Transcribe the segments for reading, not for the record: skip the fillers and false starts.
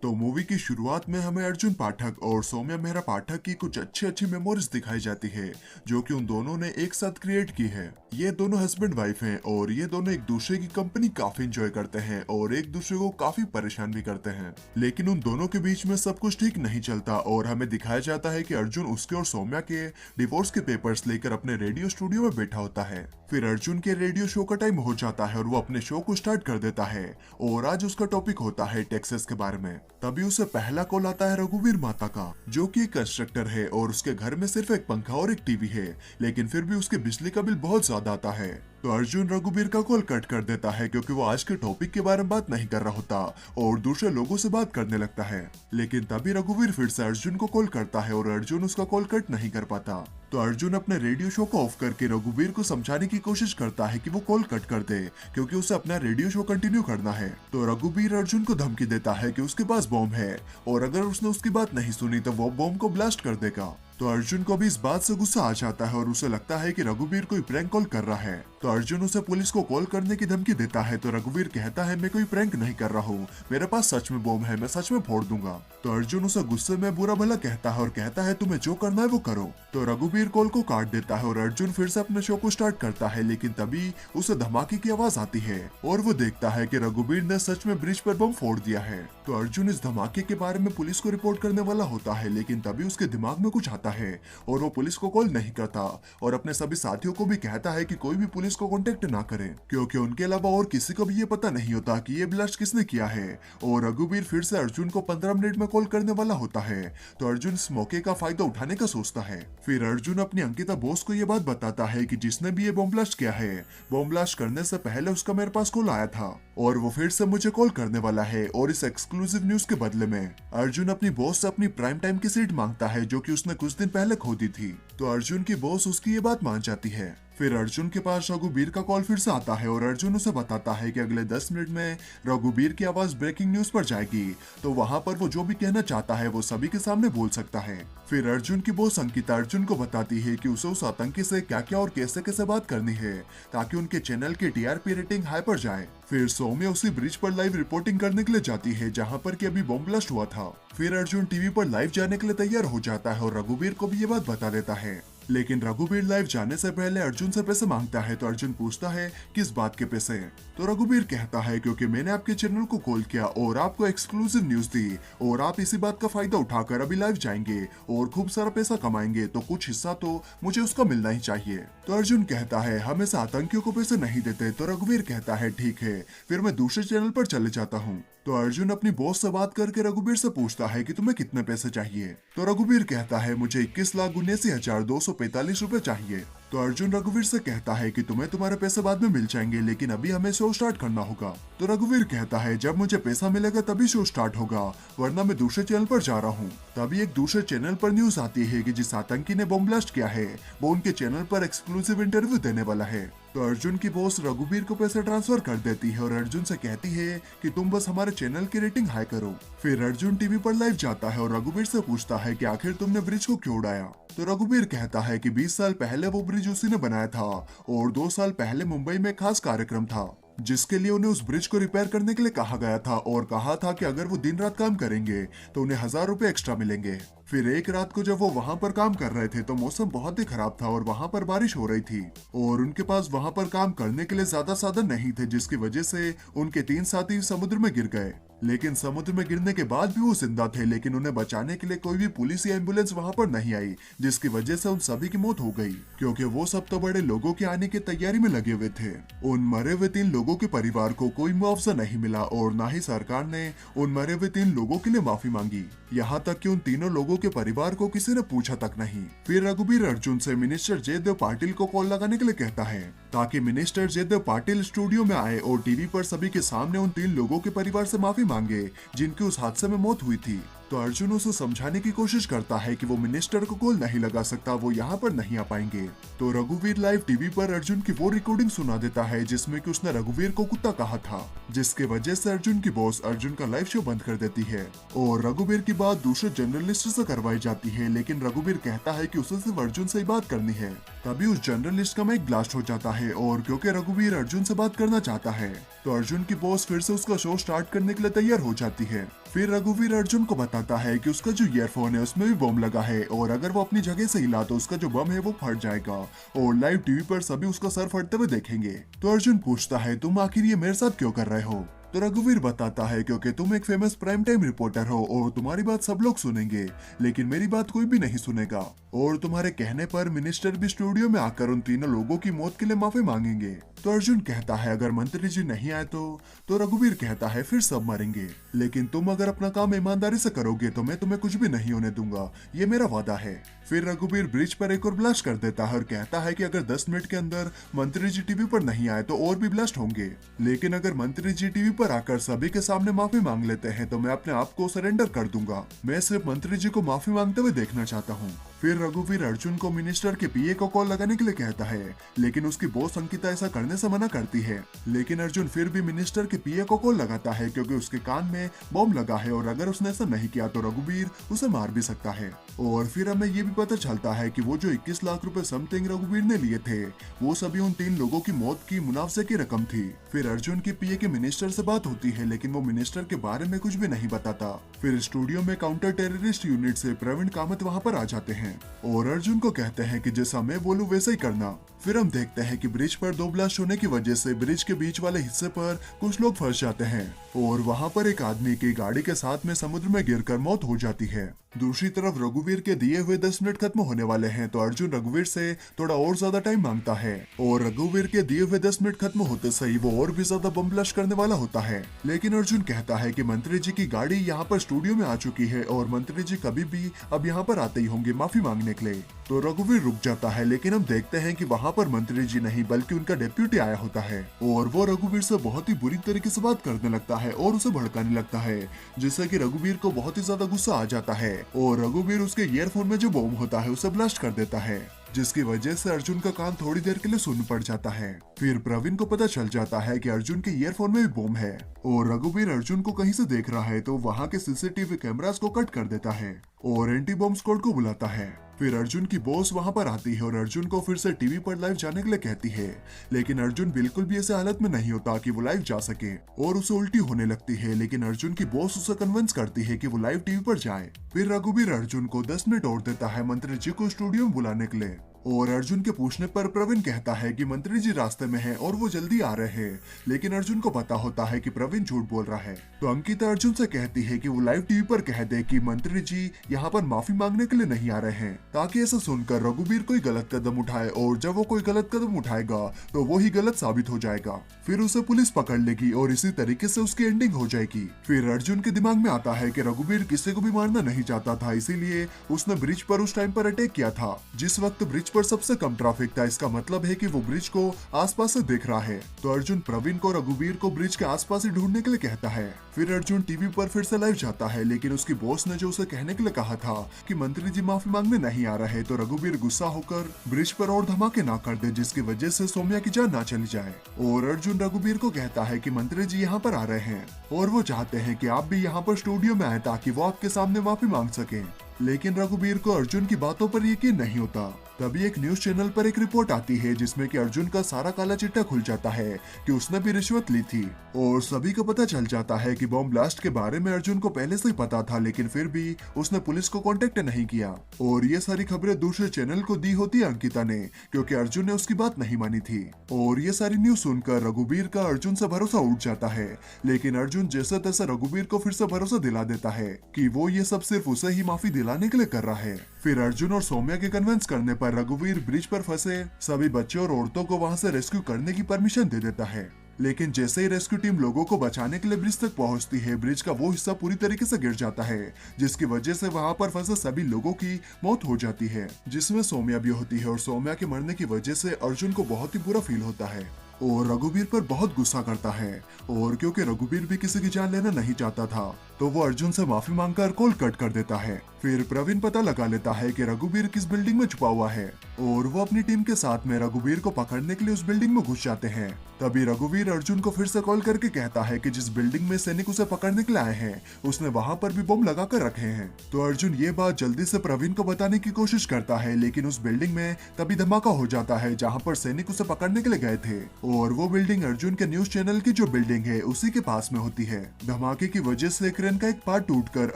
तो मूवी की शुरुआत में हमें अर्जुन पाठक और सौम्या मेहरा पाठक की कुछ अच्छी अच्छी मेमोरीज दिखाई जाती है जो कि उन दोनों ने एक साथ क्रिएट की है। ये दोनों हस्बैंड वाइफ हैं और ये दोनों एक दूसरे की कंपनी काफी एंजॉय करते हैं और एक दूसरे को काफी परेशान भी करते हैं। लेकिन उन दोनों के बीच में सब कुछ ठीक नहीं चलता और हमें दिखाया जाता है कि अर्जुन उसके और सौम्या के डिवोर्स के पेपर्स लेकर अपने रेडियो स्टूडियो में बैठा होता है। फिर अर्जुन के रेडियो शो का टाइम हो जाता है और वो अपने शो को स्टार्ट कर देता है और आज उसका टॉपिक होता है टैक्सेस के बारे में। तभी उसे पहला कॉल आता है रघुवीर माता का, जो कि एक कंस्ट्रक्टर है और उसके घर में सिर्फ एक पंखा और एक टीवी है, लेकिन फिर भी उसके बिजली का बिल बहुत ज्यादा आता है। तो अर्जुन रघुवीर का कॉल कट कर देता है क्योंकि वो आज के टॉपिक के बारे में बात नहीं कर रहा होता और दूसरे लोगों से बात करने लगता है। लेकिन तभी रघुवीर फिर से अर्जुन को कॉल करता है और अर्जुन उसका कॉल कट नहीं कर पाता। तो अर्जुन अपने रेडियो शो को ऑफ करके रघुवीर को समझाने की कोशिश करता है कि वो कॉल कट कर दे क्योंकि उसे अपना रेडियो शो कंटिन्यू करना है। तो रघुवीर अर्जुन को धमकी देता है कि उसके पास बॉम्ब है और अगर उसने उसकी बात नहीं सुनी तो वो बॉम्ब को ब्लास्ट कर देगा। तो अर्जुन को भी इस बात से गुस्सा आ जाता है और उसे लगता है कि रघुवीर कोई प्रैंक कॉल कर रहा है। तो अर्जुन उसे पुलिस को कॉल करने की धमकी देता है। तो रघुवीर कहता है मैं कोई प्रैंक नहीं कर रहा हूँ, मेरे पास सच में बॉम्ब है, मैं सच में फोड़ दूंगा। तो अर्जुन उसे गुस्से में बुरा भला कहता है और कहता है तुम्हें जो करना है वो करो। तो रघुवीर कॉल को काट देता है और अर्जुन फिर से अपने शो को स्टार्ट करता है। लेकिन तभी उसे धमाके की आवाज आती है और वो देखता है कि रघुवीर ने सच में ब्रिज पर बम फोड़ दिया है। तो अर्जुन इस धमाके के बारे में पुलिस को रिपोर्ट करने वाला होता है, लेकिन तभी उसके दिमाग में कुछ आता है और वो पुलिस को कॉल नहीं करता और अपने सभी साथियों को भी कहता है कि कोई भी पुलिस को कांटेक्ट ना करे क्योंकि उनके अलावा और किसी को भी ये पता नहीं होता कि ये ब्लास्ट किसने किया है। और रघुवीर फिर से अर्जुन को 15 मिनट में कॉल करने वाला होता है। तो अर्जुन इस मौके का फायदा उठाने का सोचता है। फिर अर्जुन अपनी अंकिता बॉस को ये बात बताता है कि जिसने भी ये बॉम्ब ब्लास्ट किया है, बॉम्ब ब्लास्ट करने से पहले उसका मेरे पास कॉल आया था और वो फिर से मुझे कॉल करने वाला है। और इस एक्सक्लूसिव न्यूज के बदले में अर्जुन अपनी बॉस से अपनी प्राइम टाइम की सीट मांगता है जो कि उसने कुछ दिन पहले खो दी थी। तो अर्जुन की बॉस उसकी ये बात मान जाती है। फिर अर्जुन के पास रघुवीर का कॉल फिर से आता है और अर्जुन उसे बताता है कि अगले 10 मिनट में रघुवीर की आवाज ब्रेकिंग न्यूज पर जाएगी, तो वहां पर वो जो भी कहना चाहता है वो सभी के सामने बोल सकता है। फिर अर्जुन की बॉस अंकिता अर्जुन को बताती है कि उसे उस आतंकी से क्या क्या और कैसे कैसे बात करनी है ताकि उनके चैनल की टीआरपी रेटिंग हाई पर जाए। फिर सौम्या उसी ब्रिज पर लाइव रिपोर्टिंग करने के लिए जाती है जहां पर कि अभी बॉम्ब ब्लास्ट हुआ था। फिर अर्जुन टीवी पर लाइव जाने के लिए तैयार हो जाता है और रघुवीर को भी ये बात बता देता है। लेकिन रघुवीर लाइव जाने से पहले अर्जुन से पैसे मांगता है। तो अर्जुन पूछता है किस बात के पैसे। तो रघुवीर कहता है क्योंकि मैंने आपके चैनल को कॉल किया और आपको एक्सक्लूसिव न्यूज दी और आप इसी बात का फायदा उठाकर अभी लाइव जाएंगे और खूब सारा पैसा कमाएंगे, तो कुछ हिस्सा तो मुझे उसका मिलना ही चाहिए। तो अर्जुन कहता है हम ऐसे आतंकियों को पैसे नहीं देते। तो रघुवीर कहता है ठीक है, फिर मैं दूसरे चैनल पर चले जाता हूँ। तो अर्जुन अपनी बॉस से बात करके रघुवीर से पूछता है कि तुम्हें कितने पैसे चाहिए। तो रघुवीर कहता है मुझे 21,79,245 रुपए चाहिए। तो अर्जुन रघुवीर से कहता है कि तुम्हें तुम्हारे पैसे बाद में मिल जाएंगे, लेकिन अभी हमें शो स्टार्ट करना होगा। तो रघुवीर कहता है जब मुझे पैसा मिलेगा तभी शो स्टार्ट होगा, वरना मैं दूसरे चैनल पर जा रहा हूँ। तभी एक दूसरे चैनल पर न्यूज आती है कि जिस आतंकी ने बॉम्ब ब्लास्ट किया है वो उनके चैनल पर एक्सक्लूसिव इंटरव्यू देने वाला है। तो अर्जुन की बॉस रघुवीर को पैसे ट्रांसफर कर देती है और अर्जुन से कहती है कि तुम बस हमारे चैनल की रेटिंग हाई करो। फिर अर्जुन टीवी पर लाइव जाता है और रघुवीर से पूछता है कि आखिर तुमने ब्रिज को क्यों उड़ाया। तो रघुवीर कहता है कि 20 साल पहले वो ब्रिज उसी ने बनाया था और 2 साल पहले मुंबई में खास कार्यक्रम था जिसके लिए उन्हें उस ब्रिज को रिपेयर करने के लिए कहा गया था और कहा था कि अगर वो दिन रात काम करेंगे तो उन्हें 1000 रुपए एक्स्ट्रा मिलेंगे। फिर एक रात को जब वो वहां पर काम कर रहे थे तो मौसम बहुत ही खराब था और वहां पर बारिश हो रही थी और उनके पास वहां पर काम करने के लिए ज्यादा साधन नहीं थे, जिसकी वजह से उनके 3 साथी समुद्र में गिर गए। लेकिन समुद्र में गिरने के बाद भी वो जिंदा थे, लेकिन उन्हें बचाने के लिए कोई भी पुलिस या एम्बुलेंस वहां पर नहीं आई, जिसकी वजह से उन सभी की मौत हो गई क्योंकि वो सब तो बड़े लोगों के आने की तैयारी में लगे हुए थे। उन मरे हुए 3 लोगों के परिवार को कोई मुआवजा नहीं मिला और न ही सरकार ने उन मरे हुए 3 लोगों के लिए माफी मांगी, यहाँ तक कि उन तीनों लोगों के परिवार को किसी ने पूछा तक नहीं। फिर रघुवीर अर्जुन से मिनिस्टर जयदेव पाटिल को कॉल लगाने के लिए कहता है ताकि मिनिस्टर जयदेव पाटिल स्टूडियो में आए और टीवी पर सभी के सामने उन 3 लोगों के परिवार से माफी मांगे जिनकी उस हादसे में मौत हुई थी। तो अर्जुन उसे समझाने की कोशिश करता है कि वो मिनिस्टर को कॉल नहीं लगा सकता, वो यहाँ पर नहीं आ पाएंगे। तो रघुवीर लाइव टीवी पर अर्जुन की वो रिकॉर्डिंग सुना देता है जिसमें कि उसने रघुवीर को कुत्ता कहा था, जिसके वजह से अर्जुन की बॉस अर्जुन का लाइव शो बंद कर देती है और रघुवीर की बात दूसरे जर्नलिस्ट से करवाई जाती है, लेकिन रघुवीर कहता है कि उसे सिर्फ अर्जुन से ही बात करनी है। तभी उस जर्नलिस्ट का माइक ब्लास्ट हो जाता है और क्योंकि रघुवीर अर्जुन से बात करना चाहता है तो अर्जुन की बॉस फिर से उसका शो स्टार्ट करने के लिए तैयार हो जाती है। फिर रघुवीर अर्जुन को बताता है कि उसका जो ईयरफोन है उसमें भी बम लगा है और अगर वो अपनी जगह से हिला तो उसका जो बम है वो फट जाएगा और लाइव टीवी पर सभी उसका सर फटते हुए देखेंगे। तो अर्जुन पूछता है तुम आखिर ये मेरे साथ क्यों कर रहे हो? तो रघुवीर बताता है क्योंकि तुम एक फेमस प्राइम टाइम रिपोर्टर हो और तुम्हारी बात सब लोग सुनेंगे लेकिन मेरी बात कोई भी नहीं सुनेगा और तुम्हारे कहने पर मिनिस्टर भी स्टूडियो में आकर उन तीनों लोगों की मौत के लिए माफी मांगेंगे। तो अर्जुन कहता है अगर मंत्री जी नहीं आए तो रघुवीर कहता है फिर सब मरेंगे, लेकिन तुम अगर अपना काम ईमानदारी से करोगे तो मैं तुम्हें कुछ भी नहीं होने दूंगा, ये मेरा वादा है। फिर रघुवीर ब्रिज पर एक और ब्लास्ट कर देता है और कहता है कि अगर 10 मिनट के अंदर मंत्री जी टीवी पर नहीं आए तो और भी ब्लास्ट होंगे, लेकिन अगर मंत्री जी टीवी पर आकर सभी के सामने माफी मांग लेते हैं तो मैं अपने आप को सरेंडर कर दूंगा। मैं सिर्फ मंत्री जी को माफी मांगते हुए देखना चाहता हूँ। फिर रघुवीर अर्जुन को मिनिस्टर के पीए को कॉल लगाने के लिए कहता है, लेकिन उसकी बॉस अंकिता ऐसा करने से मना करती है, लेकिन अर्जुन फिर भी मिनिस्टर के पीए को कॉल लगाता है क्योंकि उसके कान में बॉम्ब लगा है और अगर उसने ऐसा नहीं किया तो रघुवीर उसे मार भी सकता है। और फिर हमें ये भी पता चलता है कि वो जो 21 लाख रुपए समथिंग रघुवीर ने लिए थे वो सभी उन 3 लोगों की मौत की मुनाफे की रकम थी। फिर अर्जुन की पीए के मिनिस्टर से बात होती है लेकिन वो मिनिस्टर के बारे में कुछ भी नहीं बताता। फिर स्टूडियो में काउंटर टेररिस्ट यूनिट से प्रवीण कामत वहाँ पर आ जाते हैं और अर्जुन को कहते हैं कि जैसा मैं बोलूं वैसा ही करना। फिर हम देखते हैं कि ब्रिज पर 2 ब्लास्ट होने की वजह से ब्रिज के बीच वाले हिस्से पर कुछ लोग फंस जाते हैं और वहाँ पर एक आदमी की गाड़ी के साथ में समुद्र में गिरकर मौत हो जाती है। दूसरी तरफ रघुवीर के दिए हुए 10 मिनट खत्म होने वाले हैं तो अर्जुन रघुवीर से थोड़ा और ज्यादा टाइम मांगता है और रघुवीर के दिए हुए 10 मिनट खत्म होते सही वो और भी ज्यादा बम ब्लास्ट करने वाला होता है, लेकिन अर्जुन कहता है कि मंत्री जी की गाड़ी यहाँ पर स्टूडियो में आ चुकी है और मंत्री जी कभी भी अब यहाँ पर आते ही होंगे माफी मांगने के लिए। तो रघुवीर रुक जाता है लेकिन हम देखते हैं कि वहाँ पर मंत्री जी नहीं बल्कि उनका डेप्यूटी आया होता है और वो रघुवीर से बहुत ही बुरी तरीके से बात करने लगता है और उसे भड़काने लगता है, जिससे कि रघुवीर को बहुत ही ज्यादा गुस्सा आ जाता है और रघुवीर उसके ईयरफोन में जो बॉम्ब होता है उसे ब्लास्ट कर देता है, जिसकी वजह से अर्जुन का कान थोड़ी देर के लिए सुन्न पड़ जाता है। फिर प्रवीण को पता चल जाता है कि अर्जुन के ईयरफोन में भी बॉम्ब है और रघुवीर अर्जुन को कहीं से देख रहा है तो वहाँ के सीसीटीवी कैमरास को कट कर देता है और एंटी बॉम्ब स्क्वाड को बुलाता है। फिर अर्जुन की बॉस वहां पर आती है और अर्जुन को फिर से टीवी पर लाइव जाने के लिए कहती है, लेकिन अर्जुन बिल्कुल भी ऐसे हालत में नहीं होता कि वो लाइव जा सके और उसे उल्टी होने लगती है, लेकिन अर्जुन की बॉस उसे कन्विंस करती है कि वो लाइव टीवी पर जाए। फिर रघुवीर अर्जुन को 10 मिनट और देता है मंत्री जी को स्टूडियो में बुलाने के लिए और अर्जुन के पूछने पर प्रवीण कहता है कि मंत्री जी रास्ते में हैं और वो जल्दी आ रहे हैं, लेकिन अर्जुन को पता होता है कि प्रवीण झूठ बोल रहा है। तो अंकिता अर्जुन से कहती है कि वो लाइव टीवी पर कह दे कि मंत्री जी यहाँ पर माफी मांगने के लिए नहीं आ रहे हैं, ताकि ऐसा सुनकर रघुवीर कोई गलत कदम उठाए और जब वो कोई गलत कदम उठाएगा तो वो ही गलत साबित हो जाएगा। फिर उसे पुलिस पकड़ लेगी और इसी तरीके से उसकी एंडिंग हो जाएगी। फिर अर्जुन के दिमाग में आता है कि रघुवीर किसी को भी मारना नहीं चाहता था, इसीलिए उसने ब्रिज पर उस टाइम पर अटैक किया था जिस वक्त ब्रिज पर सबसे कम ट्रैफिक था। इसका मतलब है कि वो ब्रिज को आसपास से देख रहा है। तो अर्जुन प्रवीण को रघुवीर को ब्रिज के आसपास ही ढूंढने के लिए कहता है। फिर अर्जुन टीवी पर फिर से लाइव जाता है, लेकिन उसकी बॉस ने जो उसे कहने के लिए कहा था कि मंत्री जी माफी मांगने नहीं आ रहे, तो रघुवीर गुस्सा होकर ब्रिज पर और धमाके ना कर दे जिसकी वजह से सौम्या की जान ना चली जाए। और अर्जुन रघुवीर को कहता है कि मंत्री जी यहाँ पर आ रहे हैं और वो चाहते हैं कि आप भी यहाँ पर स्टूडियो में आए ताकि वो आपके सामने माफी मांग सके, लेकिन रघुवीर को अर्जुन की बातों पर यकीन नहीं होता। तभी एक न्यूज चैनल पर एक रिपोर्ट आती है जिसमें कि अर्जुन का सारा काला चिट्ठा खुल जाता है कि उसने भी रिश्वत ली थी और सभी को पता चल जाता है कि बॉम्ब ब्लास्ट के बारे में अर्जुन को पहले से ही पता था, लेकिन फिर भी उसने पुलिस को कांटेक्ट नहीं किया। और ये सारी खबरें दूसरे चैनल को दी होती है अंकिता ने, क्योंकि अर्जुन ने उसकी बात नहीं मानी थी। और ये सारी न्यूज सुनकर रघुवीर का अर्जुन से भरोसा उठ जाता है, लेकिन अर्जुन जैसे तैसे रघुवीर को फिर से भरोसा दिला देता है कि वो ये सब सिर्फ उसे ही माफी दिलाने के लिए कर रहा है। फिर अर्जुन और सौम्या के कन्विंस करने पर रघुवीर ब्रिज पर फंसे सभी बच्चों और औरतों को वहां से रेस्क्यू करने की परमिशन दे देता है। लेकिन जैसे ही रेस्क्यू टीम लोगों को बचाने के लिए ब्रिज तक पहुंचती है, ब्रिज का वो हिस्सा पूरी तरीके से गिर जाता है जिसकी वजह से वहां पर फंसे सभी लोगों की मौत हो जाती है, जिसमें सौम्या भी होती है। और सौम्या के मरने की वजह से अर्जुन को बहुत ही बुरा फील होता है। और रघुवीर पर बहुत गुस्सा करता है। और क्योंकि रघुवीर भी किसी की जान लेना नहीं चाहता था तो वो अर्जुन से माफी मांगकर कॉल कट कर देता है। फिर प्रवीण पता लगा लेता है कि रघुवीर किस बिल्डिंग में छुपा हुआ है और वो अपनी टीम के साथ में रघुवीर को पकड़ने के लिए उस बिल्डिंग में घुस जाते हैं। तभी रघुवीर अर्जुन को फिर से कॉल करके कहता है कि जिस बिल्डिंग में सैनिक उसे पकड़ने के लिए आए हैं उसने वहां पर भी बम लगा कर रखे हैं। तो अर्जुन ये बात जल्दी से प्रवीण को बताने की कोशिश करता है, लेकिन उस बिल्डिंग में तभी धमाका हो जाता है जहाँ पर सैनिक उसे पकड़ने के लिए गए थे। और वो बिल्डिंग अर्जुन के न्यूज चैनल की जो बिल्डिंग है उसी के पास में होती है। धमाके की वजह से क्रेन का एक पार्ट टूटकर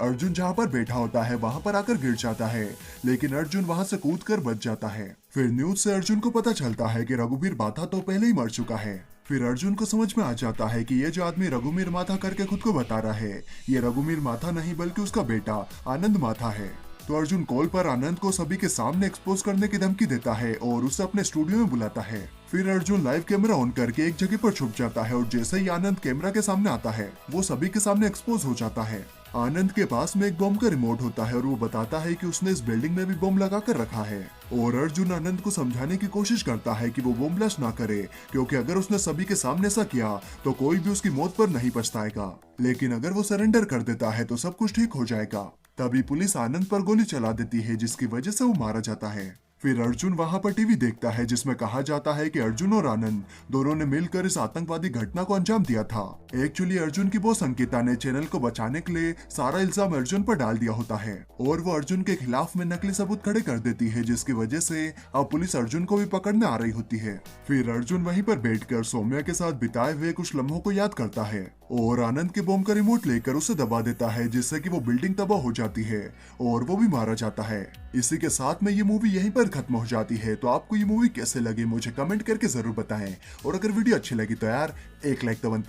अर्जुन जहाँ पर बैठा होता है वहाँ पर आकर गिर जाता है, लेकिन अर्जुन वहाँ से कूदकर बच जाता है। फिर न्यूज से अर्जुन को पता चलता है कि रघुवीर माथा तो पहले ही मर चुका है। फिर अर्जुन को समझ में आ जाता है कि ये जो आदमी रघुवीर माथा करके खुद को बता रहा है ये रघुवीर माथा नहीं बल्कि उसका बेटा आनंद माथा है। तो अर्जुन कॉल पर आनंद को सभी के सामने एक्सपोज करने की धमकी देता है और उसे अपने स्टूडियो में बुलाता है। फिर अर्जुन लाइव कैमरा ऑन करके एक जगह पर छुप जाता है और जैसे ही आनंद कैमरा के सामने आता है वो सभी के सामने एक्सपोज हो जाता है। आनंद के पास में एक बम का रिमोट होता है और वो बताता है कि उसने इस बिल्डिंग में भी बम लगा कर रखा है। और अर्जुन आनंद को समझाने की कोशिश करता है कि वो बम ब्लास्ट ना करे, क्योंकि अगर उसने सभी के सामने ऐसा किया तो कोई भी उसकी मौत पर नहीं पछताएगा, लेकिन अगर वो सरेंडर कर देता है तो सब कुछ ठीक हो जाएगा। तभी पुलिस आनंद पर गोली चला देती है जिसकी वजह से वो मारा जाता है। फिर अर्जुन वहां पर टीवी देखता है जिसमें कहा जाता है कि अर्जुन और आनंद दोनों ने मिलकर इस आतंकवादी घटना को अंजाम दिया था। एक्चुअली अर्जुन की बॉस अंकिता ने चैनल को बचाने के लिए सारा इल्जाम अर्जुन पर डाल दिया होता है और वो अर्जुन के खिलाफ में नकली सबूत खड़े कर देती है, जिसकी वजह से अब पुलिस अर्जुन को भी पकड़ने आ रही होती है। फिर अर्जुन वहीं पर बैठकर सौम्या के साथ बिताए हुए कुछ लम्हों को याद करता है और आनंद के बम का रिमोट लेकर उसे दबा देता है, जिससे कि वो बिल्डिंग तबाह हो जाती है और वो भी मारा जाता है। इसी के साथ में ये मूवी यहीं पर खत्म हो जाती है। तो आपको ये मूवी कैसे लगी मुझे कमेंट करके जरूर बताएं और अगर वीडियो अच्छी लगी तो यार एक लाइक तो बनता